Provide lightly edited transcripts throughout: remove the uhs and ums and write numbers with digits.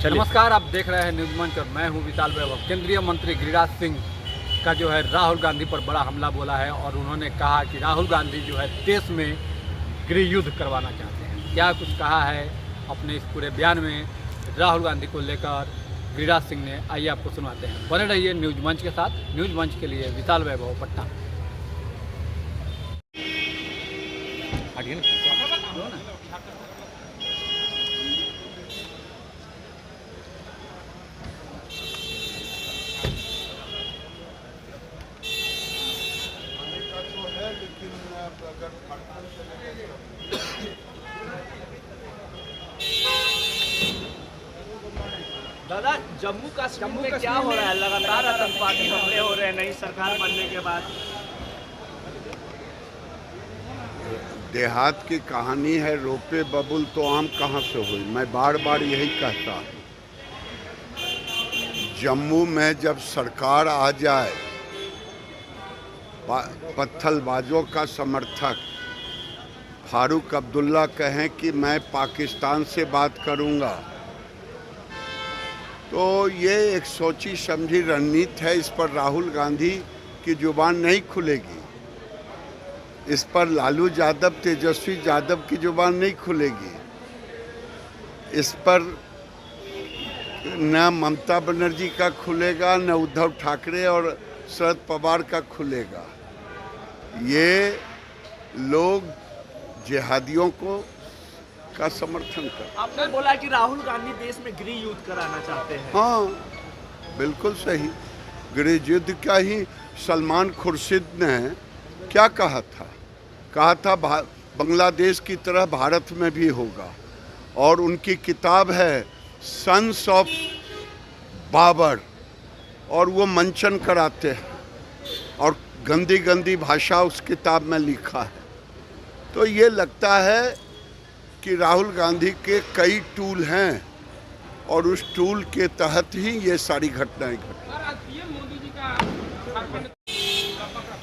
नमस्कार, आप देख रहे हैं न्यूज मंच और मैं हूं विशाल वैभव। केंद्रीय मंत्री गिरिराज सिंह का जो है राहुल गांधी पर बड़ा हमला बोला है और उन्होंने कहा कि राहुल गांधी जो है देश में गृह युद्ध करवाना चाहते हैं। क्या कुछ कहा है अपने इस पूरे बयान में राहुल गांधी को लेकर गिरिराज सिंह ने, आइए आपको सुनाते हैं। बने रहिए न्यूज मंच के साथ। न्यूज मंच के लिए विशाल वैभव, पटना। दादा, जम्मू कश्मीर में क्या हो रहा है? लगातार आतंकवादी हमले हो रहे हैं नई सरकार बनने के बाद। देहात की कहानी है, रोपे बबुल तो आम कहाँ से हुई। मैं बार बार यही कहता हूँ, जम्मू में जब सरकार आ जाए, पत्थलबाजों का समर्थक फारूक अब्दुल्ला कहें कि मैं पाकिस्तान से बात करूँगा, तो ये एक सोची समझी रणनीति है। इस पर राहुल गांधी की जुबान नहीं खुलेगी, इस पर लालू यादव, तेजस्वी यादव की जुबान नहीं खुलेगी, इस पर न ममता बनर्जी का खुलेगा, न उद्धव ठाकरे और शरद पवार का खुलेगा। ये लोग जिहादियों को का समर्थन कर। आपने बोला कि राहुल गांधी देश में गृह युद्ध कराना चाहते हैं। हाँ, बिल्कुल सही। गृह युद्ध का ही सलमान खुर्शीद ने क्या कहा था बांग्लादेश की तरह भारत में भी होगा। और उनकी किताब है सन्स ऑफ बाबर, और वो मंचन कराते हैं और गंदी गंदी भाषा उस किताब में लिखा है। तो ये लगता है कि राहुल गांधी के कई टूल हैं और उस टूल के तहत ही ये सारी घटनाएं घटी।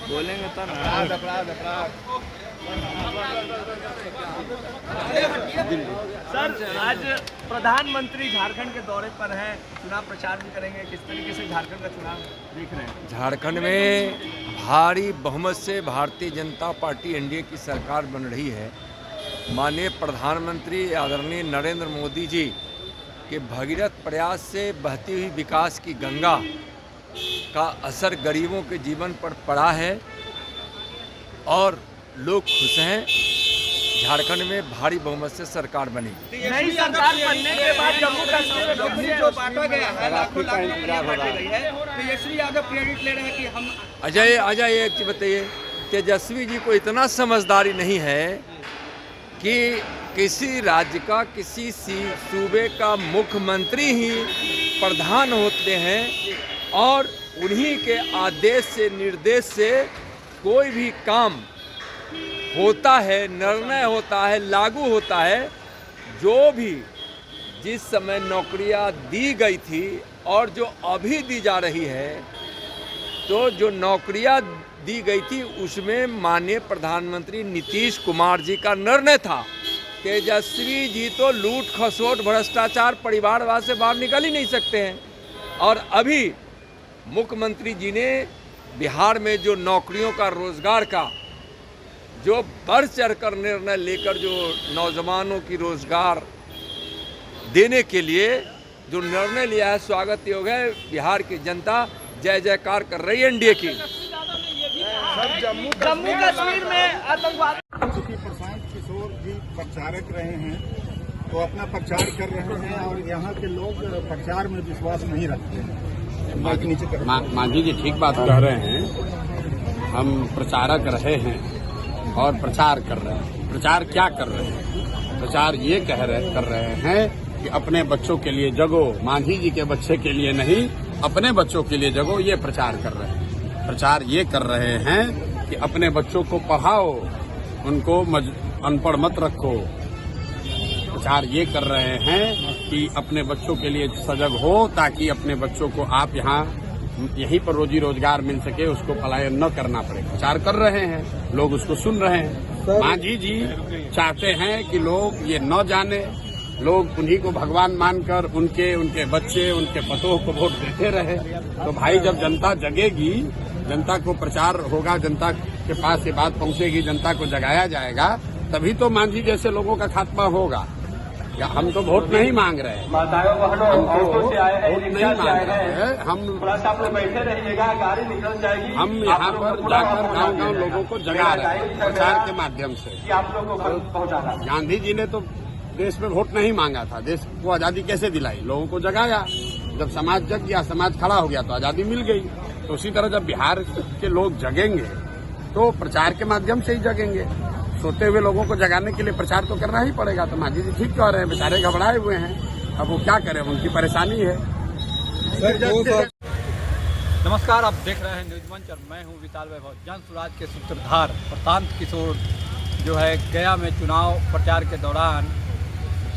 बोलेंगे तो सर, आज प्रधानमंत्री झारखंड के दौरे पर हैं, चुनाव प्रचार भी करेंगे। किस तरीके से झारखंड का चुनाव देख रहे हैं? झारखंड में भारी बहुमत से भारतीय जनता पार्टी एनडीए की सरकार बन रही है। माननीय प्रधानमंत्री आदरणीय नरेंद्र मोदी जी के भगीरथ प्रयास से बहती हुई विकास की गंगा का असर गरीबों के जीवन पर पड़ा है और लोग खुश हैं। झारखंड में भारी बहुमत से सरकार बनी। नई सरकार बनने के बाद जम्मू कश्मीर में जो बांटा गया है, लाखों बांटी गई है, तेजस्वी यादव क्रेडिट ले रहे हैं कि हम। अजय एक चीज बताइए, तेजस्वी जी को इतना समझदारी नहीं है कि किसी राज्य का, किसी सूबे का मुख्यमंत्री ही प्रधान होते हैं और उन्हीं के आदेश से, निर्देश से कोई भी काम होता है, निर्णय होता है, लागू होता है। जो भी जिस समय नौकरियां दी गई थी और जो अभी दी जा रही है, तो जो नौकरियां दी गई थी उसमें माननीय प्रधानमंत्री नीतीश कुमार जी का निर्णय था। तेजस्वी जी तो लूट खसोट, भ्रष्टाचार, परिवारवाद से बाहर निकल ही नहीं सकते हैं। और अभी मुख्यमंत्री जी ने बिहार में जो नौकरियों का, रोजगार का जो बढ़ चढ़कर निर्णय लेकर जो नौजवानों की रोजगार देने के लिए जो निर्णय लिया है, स्वागत योग्य है। बिहार की जनता जय जयकार कर रही है एनडीए की। जम्मू कश्मीर में आतंकवाद। चूंकि प्रशांत किशोर जी प्रचारक रहे हैं तो अपना प्रचार कर रहे हैं और यहाँ के लोग प्रचार में विश्वास नहीं रखते हैं। मांझी जी ठीक बात कह रहे हैं। हम प्रचारक रहे हैं और प्रचार कर रहे हैं। प्रचार क्या कर रहे हैं? प्रचार ये कर रहे हैं कि अपने बच्चों के लिए जगो। मांझी जी के बच्चे के लिए नहीं, अपने बच्चों के लिए जगो, ये प्रचार कर रहे हैं। प्रचार ये कर रहे हैं कि अपने बच्चों को पढ़ाओ, उनको अनपढ़ मत रखो। प्रचार ये कर रहे हैं कि अपने बच्चों के लिए सजग हो, ताकि अपने बच्चों को आप यहाँ यहीं पर रोजी रोजगार मिल सके, उसको पलायन न करना पड़े। प्रचार कर रहे हैं, लोग उसको सुन रहे हैं। मांझी जी चाहते हैं कि लोग ये न जाने लोग उन्हीं को भगवान मानकर उनके बच्चे उनके पतों को वोट देते रहे। तो भाई जब जनता जगेगी, जनता को प्रचार होगा, जनता के पास ये बात पहुंचेगी, जनता को जगाया जाएगा, तभी तो मांझी जैसे लोगों का खात्मा होगा। या हम तो वोट नहीं मांग रहे हैं, हम तो वोट नहीं मांग रहे हैं, हम यहाँ पर जाकर गांव-गांव लोगों को जगा रहे हैं प्रचार के माध्यम से। गांधी जी ने तो देश में वोट नहीं मांगा था, देश को आजादी कैसे दिलाई? लोगों को जगाया। जब समाज जग गया, समाज खड़ा हो गया तो आजादी मिल गई। तो उसी तरह जब बिहार के लोग जगेंगे तो प्रचार के माध्यम से ही जगेंगे। सोते हुए लोगों को जगाने के लिए प्रचार तो करना ही पड़ेगा। तो मांझी जी ठीक कह रहे हैं, बेचारे घबराए हुए हैं, अब वो क्या करें, उनकी परेशानी है। नमस्कार, आप देख रहे हैं न्यूज मंच और मैं हूं विशाल वैभव। जन स्वराज के सूत्रधार प्रशांत किशोर जो है गया में चुनाव प्रचार के दौरान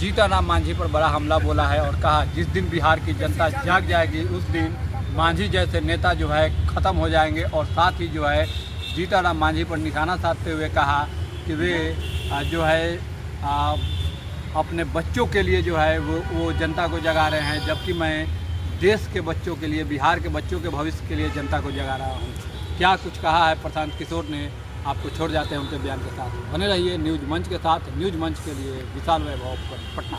जीतनराम मांझी पर बड़ा हमला बोला है और कहा जिस दिन बिहार की जनता जाग जाएगी उस दिन मांझी जैसे नेता जो है ख़त्म हो जाएंगे। और साथ ही जो है जीतनराम मांझी पर निशाना साधते हुए कहा कि वे जो है अपने बच्चों के लिए जो है वो जनता को जगा रहे हैं, जबकि मैं देश के बच्चों के लिए, बिहार के बच्चों के भविष्य के लिए जनता को जगा रहा हूँ। क्या कुछ कहा है प्रशांत किशोर ने, आपको छोड़ जाते हैं उनके बयान के साथ। बने रहिए न्यूज मंच के साथ। न्यूज मंच के लिए विशाल वैभव, पटना।